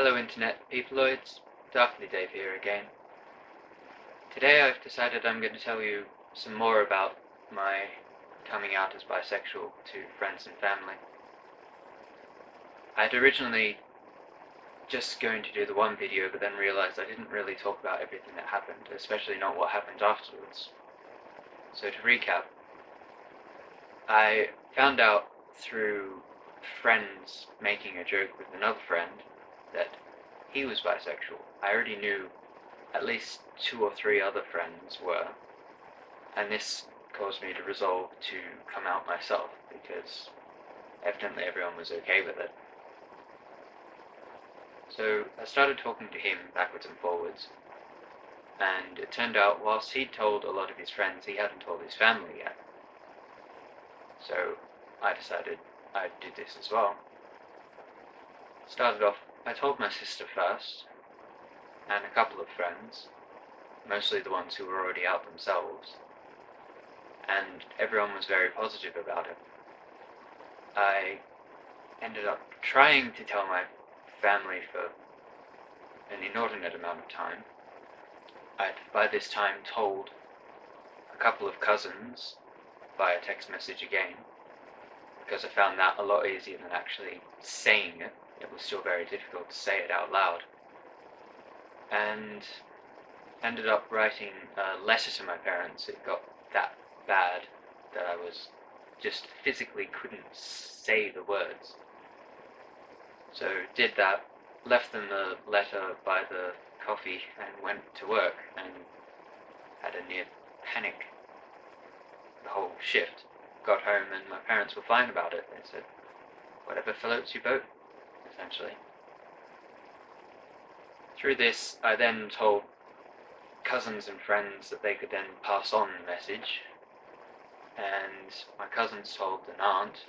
Hello Internet peopleoids, Darkly Dave here again. Today I've decided I'm going to tell you some more about my coming out as bisexual to friends and family. I'd originally just going to do the one video, but then realised I didn't really talk about everything that happened, especially not what happened afterwards. So to recap, I found out through friends making a joke with another friend that he was bisexual. I already knew at least 2 or 3 other friends were, and this caused me to resolve to come out myself, because evidently everyone was okay with it. So I started talking to him backwards and forwards, and it turned out whilst he'd told a lot of his friends, he hadn't told his family yet. So I decided I'd do this as well. Started off, I told my sister first, and a couple of friends, mostly the ones who were already out themselves, and everyone was very positive about it. I ended up trying to tell my family for an inordinate amount of time. I'd by this time told a couple of cousins via text message again, because I found that a lot easier than actually saying it. It was still very difficult to say it out loud. And ended up writing a letter to my parents. It got that bad that I was just physically couldn't say the words. So did that, left them the letter by the coffee and went to work, and had a near panic the whole shift. Got home and my parents were fine about it. They said, whatever floats your boat, essentially. Through this, I then told cousins and friends that they could then pass on the message, and my cousins told an aunt,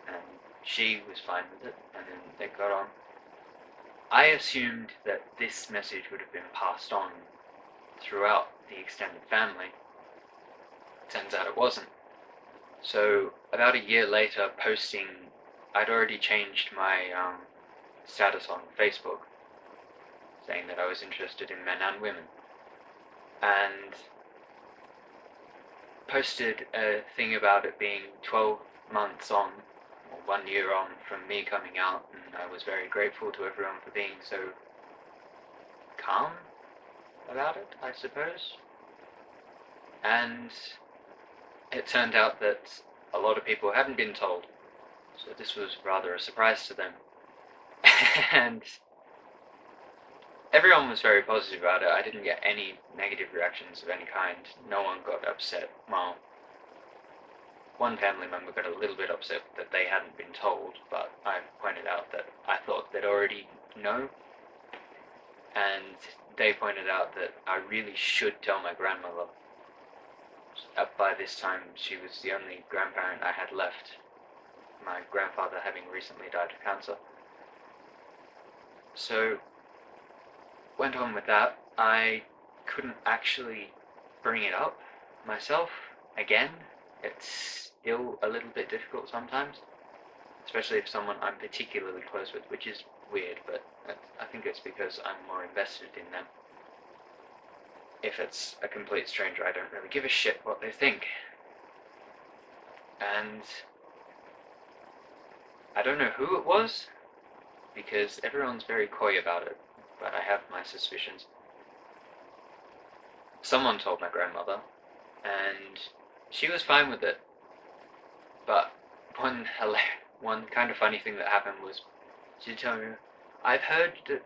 and she was fine with it, and then they got on. I assumed that this message would have been passed on throughout the extended family. Turns out it wasn't. So about a year later, posting, I'd already changed my status on Facebook, saying that I was interested in men and women, and posted a thing about it being 12 months on, or 1 year on, from me coming out, and I was very grateful to everyone for being so calm about it, I suppose. And it turned out that a lot of people hadn't been told, so this was rather a surprise to them. And everyone was very positive about it. I didn't get any negative reactions of any kind. No one got upset. Well, one family member got a little bit upset that they hadn't been told, but I pointed out that I thought they'd already know, and they pointed out that I really should tell my grandmother. By this time, she was the only grandparent I had left, my grandfather having recently died of cancer. So went on with that. I couldn't actually bring it up myself again. It's still a little bit difficult sometimes, especially if someone I'm particularly close with, which is weird, but I think it's because I'm more invested in them. If it's a complete stranger, I don't really give a shit what they think. And I don't know who it was, because everyone's very coy about it, but I have my suspicions. Someone told my grandmother, and she was fine with it, but one kind of funny thing that happened was, she told me, I've heard that,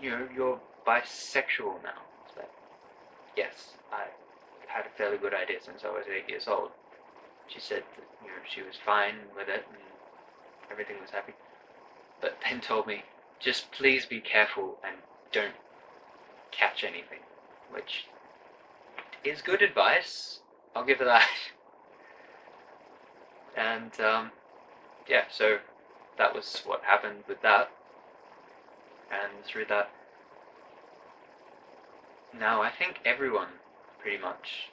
you're bisexual now. So, yes, I had a fairly good idea since I was 8 years old. She said that, she was fine with it, and everything was happy, but then told me, just please be careful and don't catch anything, which is good advice, I'll give her that. And yeah, so that was what happened with that, and through that, now I think everyone pretty much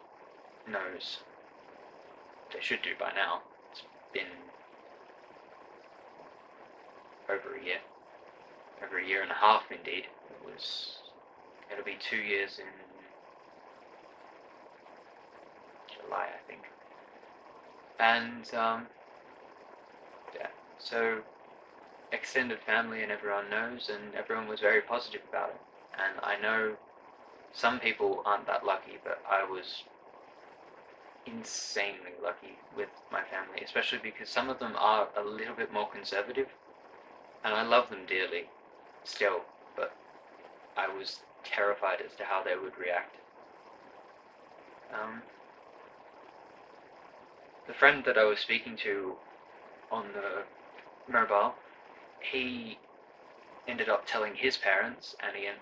knows. They should do by now. It's been over a year. over a year and a half indeed. It'll be 2 years in July, I think. And yeah, so extended family and everyone knows, and everyone was very positive about it. And I know some people aren't that lucky, but I was insanely lucky with my family, especially because some of them are a little bit more conservative, and I love them dearly still, but I was terrified as to how they would react. The friend that I was speaking to on the mobile, he ended up telling his parents, and Ian,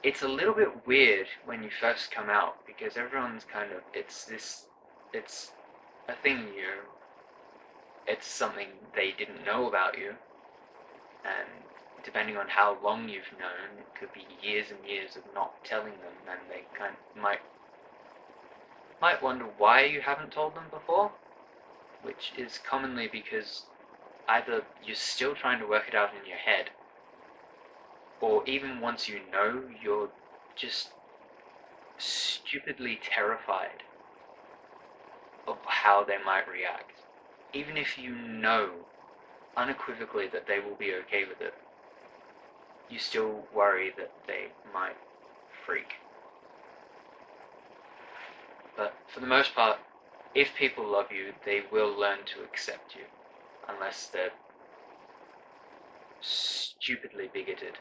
it's a little bit weird when you first come out, because everyone's kind of, it's a thing, it's something they didn't know about you, and depending on how long you've known, it could be years and years of not telling them, and they kind of might wonder why you haven't told them before, which is commonly because either you're still trying to work it out in your head, or even once you know, you're just stupidly terrified of how they might react. Even if you know unequivocally that they will be okay with it, you still worry that they might freak. But for the most part, if people love you, they will learn to accept you, unless they're stupidly bigoted.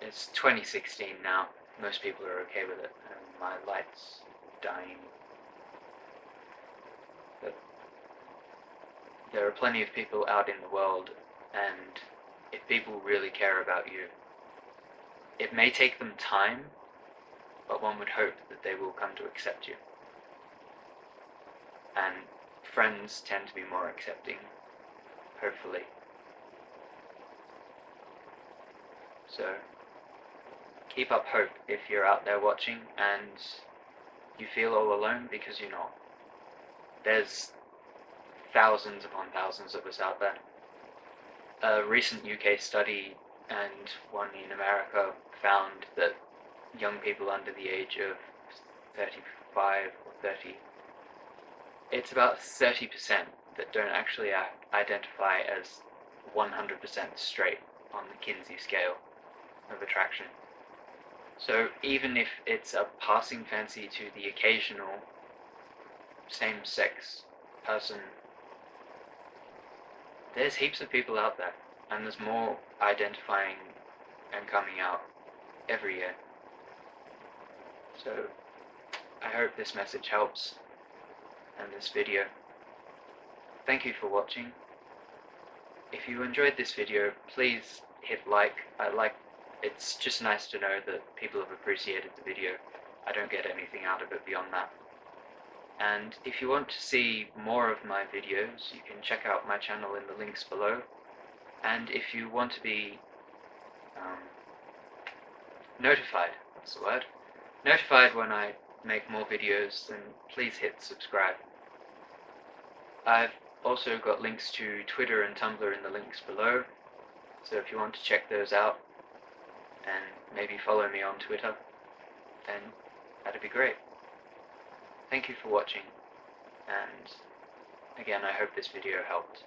It's 2016 now. Most people are okay with it, and my light's dying. But there are plenty of people out in the world, and if people really care about you, it may take them time, but one would hope that they will come to accept you. And friends tend to be more accepting, hopefully. So keep up hope if you're out there watching and you feel all alone, because you're not. There's thousands upon thousands of us out there. A recent UK study and one in America found that young people under the age of 35 or 30, it's about 30% that don't actually identify as 100% straight on the Kinsey scale of attraction. So even if it's a passing fancy to the occasional same-sex person, there's heaps of people out there, and there's more identifying and coming out every year. So I hope this message helps, and this video. Thank you for watching. If you enjoyed this video, please hit like. It's just nice to know that people have appreciated the video. I don't get anything out of it beyond that. And if you want to see more of my videos, you can check out my channel in the links below. And if you want to be notified, that's the word, notified when I make more videos, then please hit subscribe. I've also got links to Twitter and Tumblr in the links below, so if you want to check those out and maybe follow me on Twitter, then that'd be great. Thank you for watching, and again, I hope this video helped.